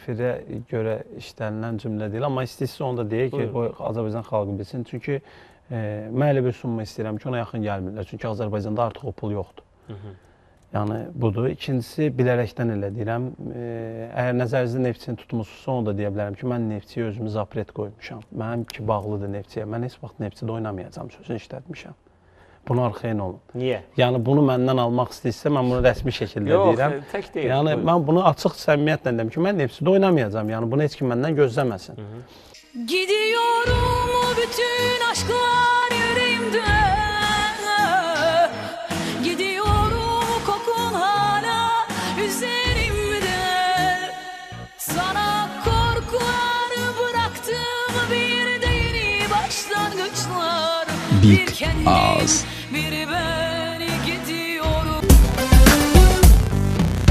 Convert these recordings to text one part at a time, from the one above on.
efirə görə işlənilən cümlə deyil, amma istəyirsə onu da deyək ki, o Azərbaycan xalqı bilsin. Çünki mən elə bir sunma istəyirəm ki, ona yaxın gəlmirlər. Çünki Azərbaycanda artıq o pul yoxdur. Yəni budur. İkincisi, bilərəkdən elə deyirəm. Əgər nəzərinizdə Neftçinin tutmusunuzsa, onu da deyə bilərəm ki, mən Neftçiyə özümü zapret qoymuşam. Mənim ki, bağlıdır Neftçiyə. Mən heç vaxt Neftçidə oynamayacam sözünü işlətmişəm. Bunu arxayın olun. Niyə? Yəni bunu məndən almaq istəyirsə, mən bunu rəsmi şəkildə deyirəm. Yox, tək deyil. Yəni mən bunu açıq səmimiyyətlə deyirəm ki, mən Neftçidə oynamayacam. Yəni bunu heç kim məndən gözləməsin. Gidiyorum bütün aşklar yüreğimde. Gidiyorum kokun hala üzerimde. Sana korkular bıraktım, bir de yeni başlangıçlar. Big Bir kendim, Oz. biri ben gidiyorum.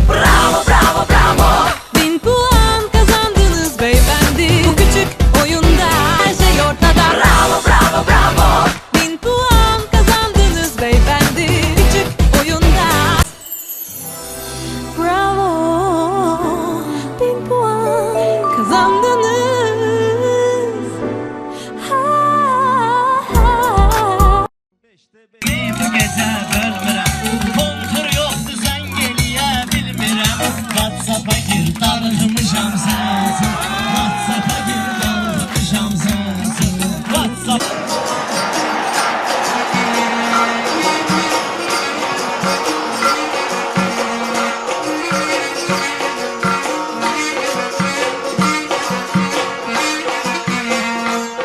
Bravo, bravo, bravo. 1000 puan kazandınız beyefendi. Bu küçük oyunda her şey ortada. Bravo, bravo, bravo. 1000 puan kazandınız beyefendi. Küçük oyunda. Bravo. 1000 puan kazandınız. Ha, ha. Beni bu gece bölmürəm. Kontur yoxdur, sən geliyə bilmirəm. WhatsApp-a gir, darıxmışam sənsin. WhatsApp-a gir, darıxmışam sənsin. WhatsApp.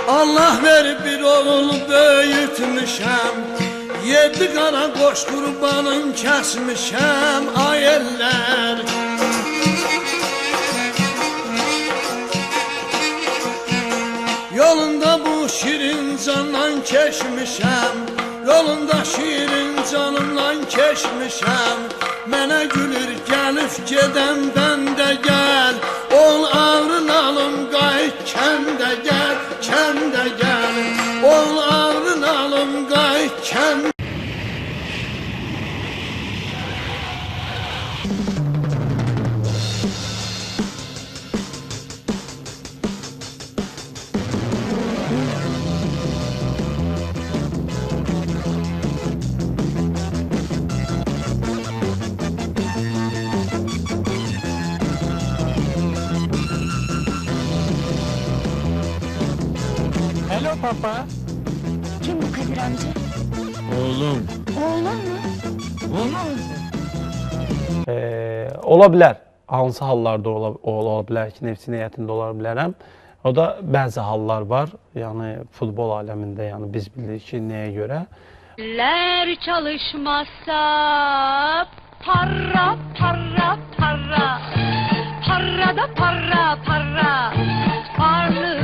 Allah verib bir oğul böyütmüşəm. 7 qara qoç qurbanın kəsmişəm, ay eller. Yolunda bu şirin candan keçmişəm, yolunda şirin canımdan keçmişəm. Mənə gülür gəlib gedəndən də gəl, ol ağrın alım qayıt kəndə gəl, kəndə gəl. Ol ağrın alım qayıt kəndə. Hello papa. Kim bu Kadir amca? Oğlum. Oğlum mu? Oğlum. Ola bilər. Hansı hallarda ola bilər ki, Neftçinin heyətində ola bilərəm. O da bəzi hallar var. Yəni futbol aləmində, yəni biz bilirik ki, nəyə görə. Eller çalışmazsa para para para. Para da para para. Varlığı